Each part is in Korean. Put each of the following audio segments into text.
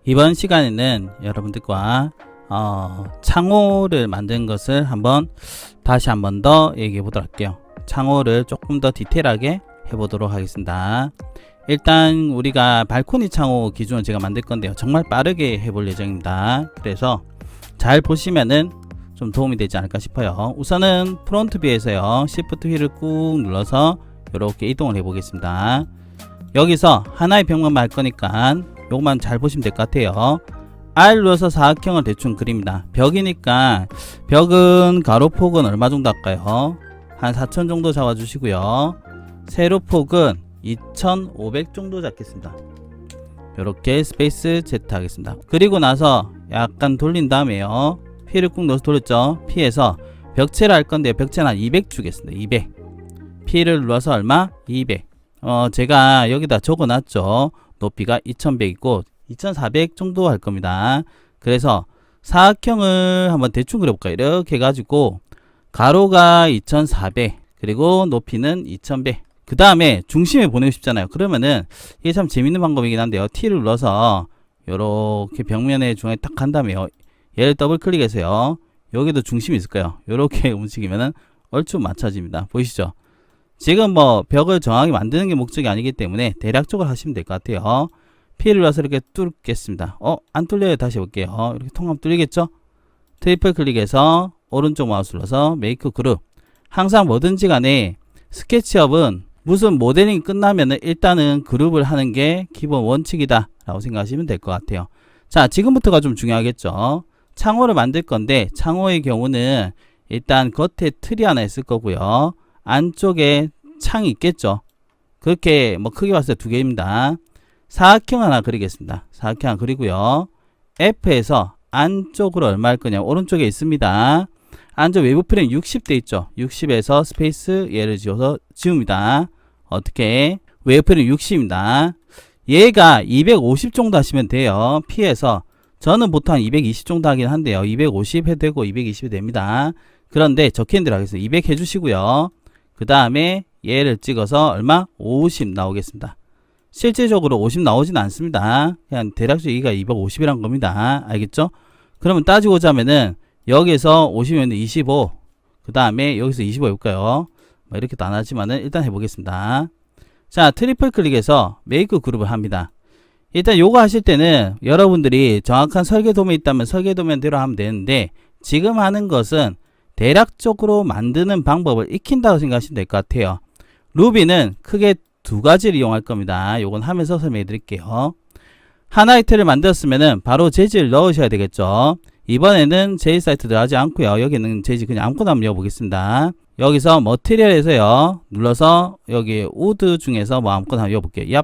이번 시간에는 여러분들과 창호를 만든 것을 다시 한 번 더 얘기해 보도록 할게요. 창호를 조금 더 디테일하게 해보도록 하겠습니다. 일단 우리가 발코니 창호 기준으로 제가 만들 건데요, 정말 빠르게 해볼 예정입니다. 그래서 잘 보시면은 좀 도움이 되지 않을까 싶어요. 우선은 프론트 뷰에서요, Shift 휠을 꾹 눌러서 이렇게 이동을 해 보겠습니다. 여기서 하나의 벽만 할 거니까 요것만 잘 보시면 될 것 같아요. R 눌러서 사각형을 대충 그립니다. 벽이니까 벽은 가로폭은 얼마 정도 할까요? 한 4000 정도 잡아주시고요. 세로폭은 2500 정도 잡겠습니다. 이렇게 스페이스 Z 하겠습니다. 그리고 나서 약간 돌린 다음에요, P를 꾹 넣어서 돌렸죠. P에서 벽체를 할 건데 벽체는 한 200 주겠습니다. 200. P를 눌러서 얼마? 200. 제가 여기다 적어 놨죠. 높이가 2100이고 2400 정도 할 겁니다. 그래서 사각형을 한번 대충 그려볼까요? 이렇게 해가지고 가로가 2400 그리고 높이는 2100. 그 다음에 중심에 보내고 싶잖아요. 그러면은 이게 참 재밌는 방법이긴 한데요, T를 눌러서 요렇게 벽면에 중앙에 딱 한 다음에요, 얘를 더블 클릭해서요, 여기도 중심이 있을까요? 요렇게 움직이면은 얼추 맞춰집니다. 보이시죠? 지금 뭐 벽을 정확히 만드는 게 목적이 아니기 때문에 대략적으로 하시면 될 것 같아요. P를 눌러서 이렇게 뚫겠습니다. 안 뚫려요. 다시 해볼게요. 이렇게 통하면 뚫리겠죠? 트리플 클릭해서 오른쪽 마우스 눌러서 메이크 그룹. 항상 뭐든지 간에 스케치업은 무슨 모델링 끝나면은 일단은 그룹을 하는 게 기본 원칙이다 라고 생각하시면 될 것 같아요. 자, 지금부터가 좀 중요하겠죠. 창호를 만들 건데 창호의 경우는 일단 겉에 틀이 하나 있을 거고요, 안쪽에 창이 있겠죠. 그렇게 뭐 크게 봤을 때 두 개입니다. 사각형 하나 그리겠습니다. 사각형 하나 그리고요, F에서 안쪽으로 얼마 할 거냐, 오른쪽에 있습니다. 안쪽 외부 프레임 60 돼 있죠. 60에서 스페이스 얘를 지웁니다. 어떻게? 외부 프레임 60입니다. 얘가 250 정도 하시면 돼요. P에서 저는 보통 한 220 정도 하긴 한데요, 250 해도 되고 220 해도 됩니다. 그런데 적힌 대로 하겠습니다. 200 해주시고요. 그 다음에 얘를 찍어서 얼마? 50 나오겠습니다. 실질적으로 50 나오진 않습니다. 그냥 대략적으로 여기가 250이란 겁니다. 알겠죠? 그러면 따지고 자면은 여기서 50이면 25, 그 다음에 여기서 25 해볼까요? 뭐 이렇게도 안 하지만은 일단 해보겠습니다. 자, 트리플 클릭해서 메이크 그룹을 합니다. 일단 요거 하실 때는 여러분들이 정확한 설계 도면이 있다면 설계 도면대로 하면 되는데, 지금 하는 것은 대략적으로 만드는 방법을 익힌다고 생각하시면 될 것 같아요. 루비는 크게 두 가지를 이용할 겁니다. 요건 하면서 설명해 드릴게요. 하나의 틀을 만들었으면은 바로 재질을 넣으셔야 되겠죠. 이번에는 재질 사이트 들어가지 않고요, 여기는 재질 그냥 아무거나 한번 넣어보겠습니다. 여기서 머티리얼에서요, 눌러서 여기 우드 중에서 뭐 아무거나 한번 넣어볼게요.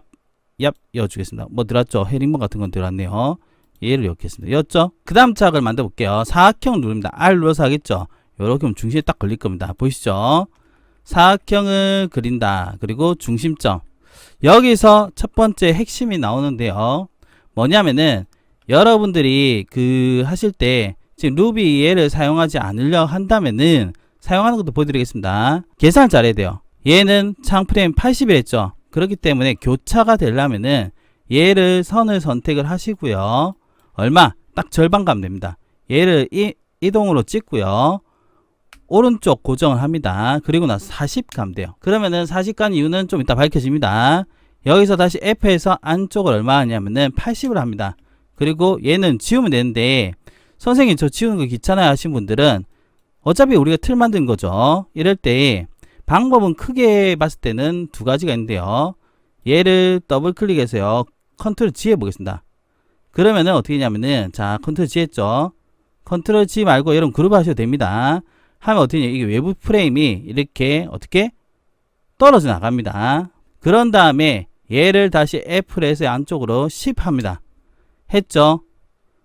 얍 넣어주겠습니다. 뭐 들어왔죠? 헤링본 같은 건 들어왔네요. 얘를 넣겠습니다. 였죠? 그 다음 짝을 만들어 볼게요. 사각형 누릅니다. R 눌러서 하겠죠? 요렇게 하면 중심에 딱 걸릴 겁니다. 보이시죠? 사각형을 그린다. 그리고 중심점. 여기서 첫 번째 핵심이 나오는데요, 뭐냐면은 여러분들이 하실 때 지금 루비 얘를 사용하지 않으려 한다면은 사용하는 것도 보여드리겠습니다. 계산을 잘해야 돼요. 얘는 창 프레임 80을 했죠. 그렇기 때문에 교차가 되려면은 얘를 선을 선택을 하시고요, 얼마? 딱 절반 가면 됩니다. 얘를 이동으로 찍고요, 오른쪽 고정을 합니다. 그리고 나서 40 가면 돼요. 그러면은 40 간 이유는 좀 이따 밝혀집니다. 여기서 다시 F에서 안쪽을 얼마 하냐면은 80을 합니다. 그리고 얘는 지우면 되는데, 선생님 저 지우는 거 귀찮아요 하신 분들은 어차피 우리가 틀 만든 거죠. 이럴 때 방법은 크게 봤을 때는 두 가지가 있는데요, 얘를 더블 클릭해서요, 컨트롤 G 해보겠습니다. 그러면은 어떻게 하냐면은, 자, 컨트롤 G 했죠. 컨트롤 G 말고 여러분 그룹 하셔도 됩니다. 하면 어떻게 하냐, 이게 외부 프레임이 이렇게 어떻게 떨어져 나갑니다. 그런 다음에 얘를 다시 F를 해서 안쪽으로 10 합니다. 했죠.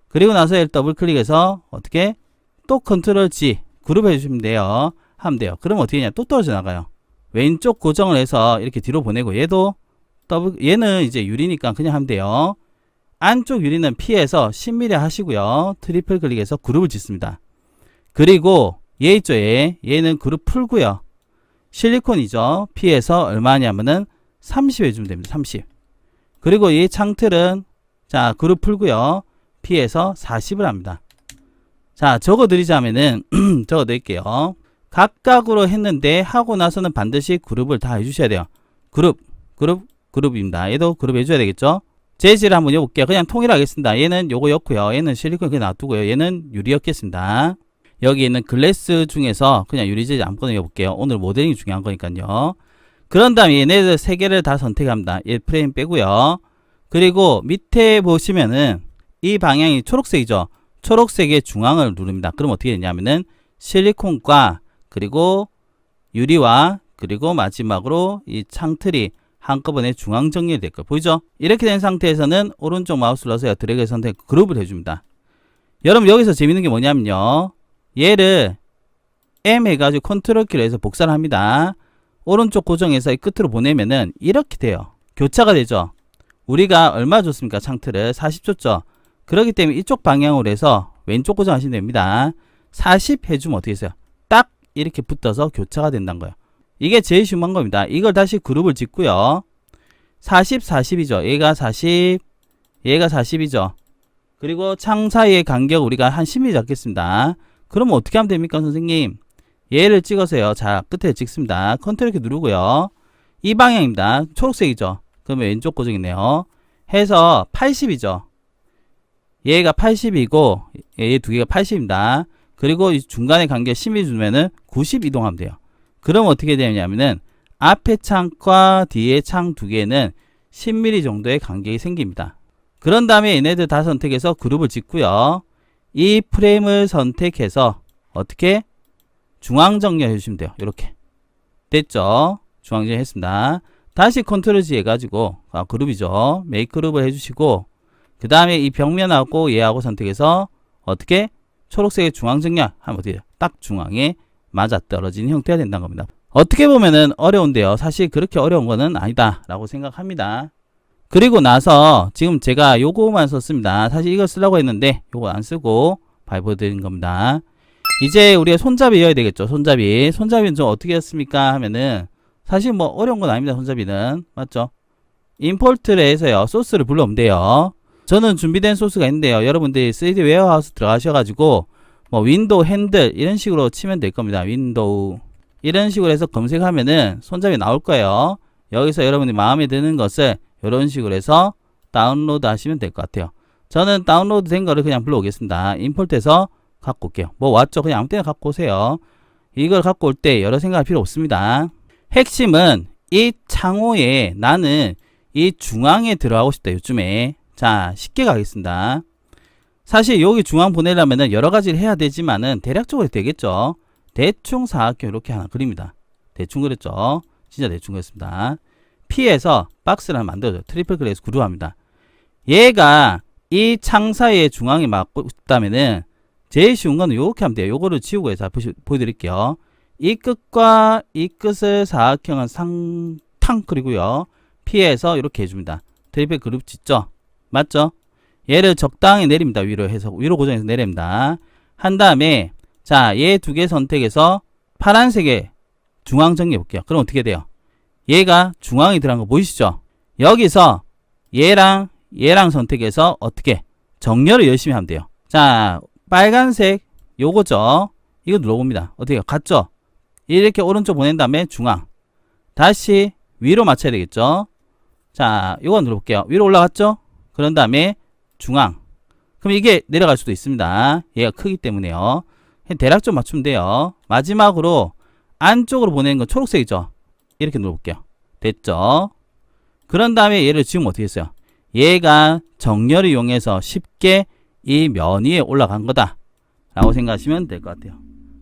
그리고 나서 얘를 더블 클릭해서 어떻게 또 컨트롤 G 그룹 해주시면 돼요. 하면 돼요. 그럼 어떻게 하냐, 또 떨어져 나가요. 왼쪽 고정을 해서 이렇게 뒤로 보내고, 얘도 얘는 이제 유리니까 그냥 하면 돼요. 안쪽 유리는 P에서 10mm 하시고요, 트리플 클릭해서 그룹을 짓습니다. 그리고 얘 있죠, 얘는 그룹 풀고요. 실리콘이죠. P에서 얼마냐면은 30 해주면 됩니다. 30. 그리고 이 창틀은 자 그룹 풀고요. P에서 40을 합니다. 자 적어드리자면은 적어드릴게요. 각각으로 했는데 하고 나서는 반드시 그룹을 다 해주셔야 돼요. 그룹입니다. 얘도 그룹 해줘야 되겠죠. 재질을 한번 해볼게요. 그냥 통일하겠습니다. 얘는 요거였고요. 얘는 실리콘 그냥 놔두고요. 얘는 유리였겠습니다. 여기 있는 글래스 중에서 그냥 유리 재질 아무거나 해볼게요. 오늘 모델링이 중요한 거니까요. 그런 다음에 얘네들 세 개를 다 선택합니다. 얘 프레임 빼고요. 그리고 밑에 보시면은 이 방향이 초록색이죠. 초록색의 중앙을 누릅니다. 그럼 어떻게 되냐면은 실리콘과 그리고 유리와 그리고 마지막으로 이 창틀이 한꺼번에 중앙 정렬이 될 거예요. 보이죠? 이렇게 된 상태에서는 오른쪽 마우스를 넣어서 드래그 선택 그룹을 해줍니다. 여러분 여기서 재밌는 게 뭐냐면요. 얘를 M 해가지고 컨트롤 키로 해서 복사를 합니다. 오른쪽 고정해서 이 끝으로 보내면은 이렇게 돼요. 교차가 되죠. 우리가 얼마 줬습니까? 창틀을 40 줬죠. 그렇기 때문에 이쪽 방향으로 해서 왼쪽 고정하시면 됩니다. 40 해주면 어떻게 했어요? 딱 이렇게 붙어서 교차가 된다는 거예요. 이게 제일 쉬운 겁니다. 이걸 다시 그룹을 짓고요. 40, 40이죠. 얘가 40, 얘가 40이죠. 그리고 창 사이의 간격 우리가 한 10mm 잡겠습니다. 그러면 어떻게 하면 됩니까, 선생님? 얘를 찍으세요. 자, 끝에 찍습니다. 컨트롤 이렇게 누르고요. 이 방향입니다. 초록색이죠. 그러면 왼쪽 고정이네요. 해서 80이죠. 얘가 80이고 얘 두 개가 80입니다. 그리고 이 중간에 간격 10mm 주면은 90 이동하면 돼요. 그럼 어떻게 되냐면은 앞에 창과 뒤에 창 두 개는 10mm 정도의 간격이 생깁니다. 그런 다음에 얘네들 다 선택해서 그룹을 짓고요. 이 프레임을 선택해서 어떻게 중앙 정렬 해주시면 돼요. 이렇게 됐죠? 중앙 정렬 했습니다. 다시 컨트롤 Z 해가지고 그룹이죠. 메이크 그룹을 해주시고 그 다음에 이 벽면하고 얘하고 선택해서 어떻게 초록색의 중앙 정렬 하면 어떻게 돼요? 딱 중앙에 맞아떨어지는 형태가 된다는 겁니다. 어떻게 보면은 어려운데요. 사실 그렇게 어려운 거는 아니다 라고 생각합니다. 그리고 나서 지금 제가 요거만 썼습니다. 사실 이거 쓰려고 했는데 요거 안 쓰고 발표드린 겁니다. 이제 우리가 손잡이 여야 되겠죠. 손잡이는 좀 어떻게 했습니까 하면은 사실 뭐 어려운 건 아닙니다. 손잡이는 맞죠? 임포트를 해서요 소스를 불러오면 돼요. 저는 준비된 소스가 있는데요. 여러분들이 3D 웨어하우스 들어가셔가지고 뭐 윈도우 핸들 이런 식으로 치면 될 겁니다. 윈도우 이런 식으로 해서 검색하면은 손잡이 나올 거예요. 여기서 여러분이 마음에 드는 것을 이런 식으로 해서 다운로드 하시면 될 것 같아요. 저는 다운로드 된 거를 그냥 불러오겠습니다. 임포트해서 갖고 올게요. 뭐 왔죠? 그냥 아무 때나 갖고 오세요. 이걸 갖고 올 때 여러 생각할 필요 없습니다. 핵심은 이 창호에 나는 이 중앙에 들어가고 싶다. 요즘에 자 쉽게 가겠습니다. 사실 여기 중앙 보내려면 여러 가지를 해야 되지만은 대략적으로 되겠죠. 대충 사각형 이렇게 하나 그립니다. 대충 그렸죠. 진짜 대충 그렸습니다. P에서 박스를 하나 만들어줘요. 트리플 클릭해서 그룹합니다. 얘가 이 창 사이의 중앙에 맞고 싶다면은 제일 쉬운 거는 이렇게 하면 돼요. 요거를 지우고 해서 보여드릴게요. 이 끝과 이 끝을 사각형은 상탕 그리고요. P에서 이렇게 해줍니다. 트리플 그룹 짓죠. 맞죠? 얘를 적당히 내립니다. 위로 해서 위로 고정해서 내립니다. 한 다음에 자, 얘 두 개 선택해서 파란색에 중앙 정리해 볼게요. 그럼 어떻게 돼요? 얘가 중앙에 들어간 거 보이시죠? 여기서 얘랑 선택해서 어떻게 정렬을 열심히 하면 돼요. 자, 빨간색 요거죠. 이거 눌러봅니다. 어떻게 해요? 같죠? 이렇게 오른쪽 보낸 다음에 중앙 다시 위로 맞춰야 되겠죠? 자, 요거 눌러볼게요. 위로 올라갔죠? 그런 다음에 중앙 그럼 이게 내려갈 수도 있습니다. 얘가 크기 때문에요. 대략 좀 맞추면 돼요. 마지막으로 안쪽으로 보내는 건 초록색이죠. 이렇게 눌러볼게요. 됐죠? 그런 다음에 얘를 지우면 어떻게 했어요? 얘가 정렬을 이용해서 쉽게 이 면 위에 올라간 거다 라고 생각하시면 될 것 같아요.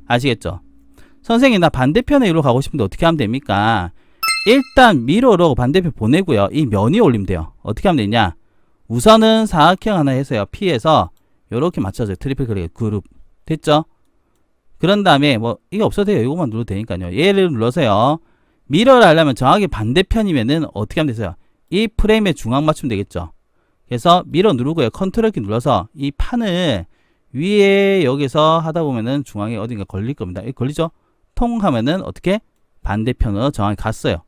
아시겠죠? 선생님 나 반대편에 이리로 가고 싶은데 어떻게 하면 됩니까? 일단 미러로 반대편 보내고요. 이 면 위에 올리면 돼요. 어떻게 하면 되냐? 우선은 사각형 하나 해서요. P에서 이렇게 맞춰줘요. 트리플 클릭 그룹 됐죠? 그런 다음에 뭐 이게 없어도 돼요. 이것만 눌러도 되니까요. 얘를 눌러서요. 미러를 하려면 정확히 반대편이면은 어떻게 하면 되세요? 이 프레임에 중앙 맞추면 되겠죠. 그래서 미러 누르고요. 컨트롤 키 눌러서 이 판을 위에 여기서 하다 보면은 중앙에 어딘가 걸릴 겁니다. 이 걸리죠? 통 하면은 어떻게? 반대편으로 정확히 갔어요.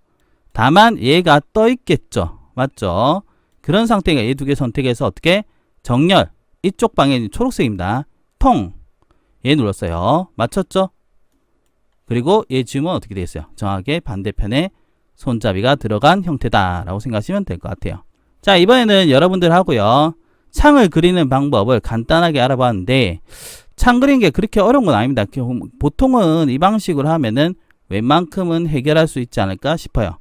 다만 얘가 떠 있겠죠. 맞죠? 그런 상태가 얘 두 개 선택해서 어떻게? 정렬. 이쪽 방향이 초록색입니다. 통. 얘 눌렀어요. 맞췄죠? 그리고 얘 지우면 어떻게 되겠어요? 정확하게 반대편에 손잡이가 들어간 형태다라고 생각하시면 될 것 같아요. 자, 이번에는 여러분들 하고요. 창을 그리는 방법을 간단하게 알아봤는데 창 그리는 게 그렇게 어려운 건 아닙니다. 보통은 이 방식으로 하면은 웬만큼은 해결할 수 있지 않을까 싶어요.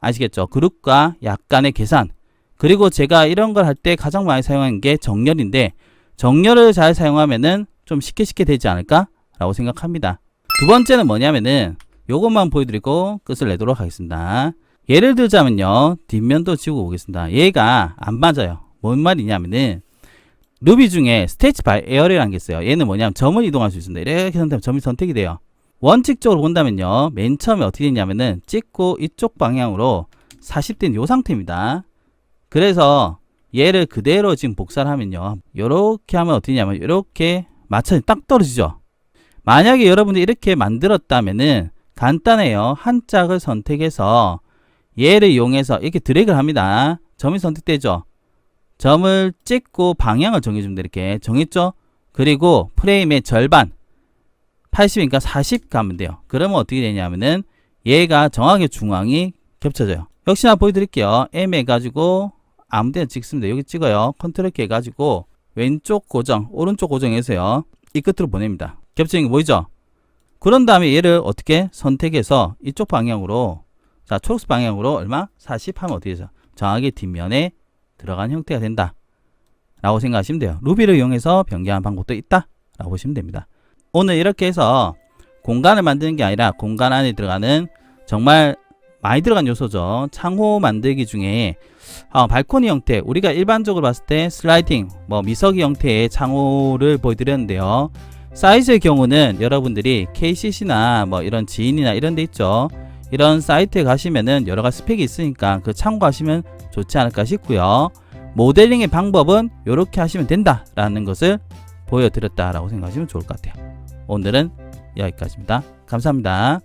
아시겠죠? 그룹과 약간의 계산. 그리고 제가 이런 걸 할 때 가장 많이 사용하는 게 정렬인데 정렬을 잘 사용하면은 좀 쉽게 되지 않을까? 라고 생각합니다. 두 번째는 뭐냐면은 요것만 보여드리고 끝을 내도록 하겠습니다. 예를 들자면요. 뒷면도 지우고 오겠습니다. 얘가 안 맞아요. 뭔 말이냐면은 루비 중에 스테이치 바이 에어리라는 게 있어요. 얘는 뭐냐면 점을 이동할 수 있습니다. 이렇게 선택하면 점이 선택이 돼요. 원칙적으로 본다면요. 맨 처음에 어떻게 되냐면은 찍고 이쪽 방향으로 40대는 요 상태입니다. 그래서 얘를 그대로 지금 복사를 하면요. 요렇게 하면 어떻게 되냐면 이렇게 마찰이 딱 떨어지죠. 만약에 여러분들이 이렇게 만들었다면은 간단해요. 한 짝을 선택해서 얘를 이용해서 이렇게 드래그를 합니다. 점이 선택되죠. 점을 찍고 방향을 정해주면 돼. 이렇게 정했죠. 그리고 프레임의 절반 80이니까 40 가면 돼요. 그러면 어떻게 되냐면은 얘가 정확하게 중앙이 겹쳐져요. 역시나 보여드릴게요. M 해가지고 아무데나 찍습니다. 여기 찍어요. 컨트롤 키 해가지고 왼쪽 고정, 오른쪽 고정해서요. 이 끝으로 보냅니다. 겹치는 게 보이죠? 그런 다음에 얘를 어떻게 선택해서 이쪽 방향으로, 자, 초록색 방향으로 얼마? 40 하면 어떻게 되죠? 정확하게 뒷면에 들어간 형태가 된다 라고 생각하시면 돼요. 루비를 이용해서 변경하는 방법도 있다 라고 보시면 됩니다. 오늘 이렇게 해서 공간을 만드는 게 아니라 공간 안에 들어가는 정말 많이 들어간 요소죠. 창호 만들기 중에 발코니 형태, 우리가 일반적으로 봤을 때 슬라이딩, 미서기 형태의 창호를 보여드렸는데요. 사이즈의 경우는 여러분들이 KCC나 이런 지인이나 이런 데 있죠. 이런 사이트에 가시면은 여러 가지 스펙이 있으니까 그 참고하시면 좋지 않을까 싶고요. 모델링의 방법은 이렇게 하시면 된다라는 것을 보여드렸다라고 생각하시면 좋을 것 같아요. 오늘은 여기까지입니다. 감사합니다.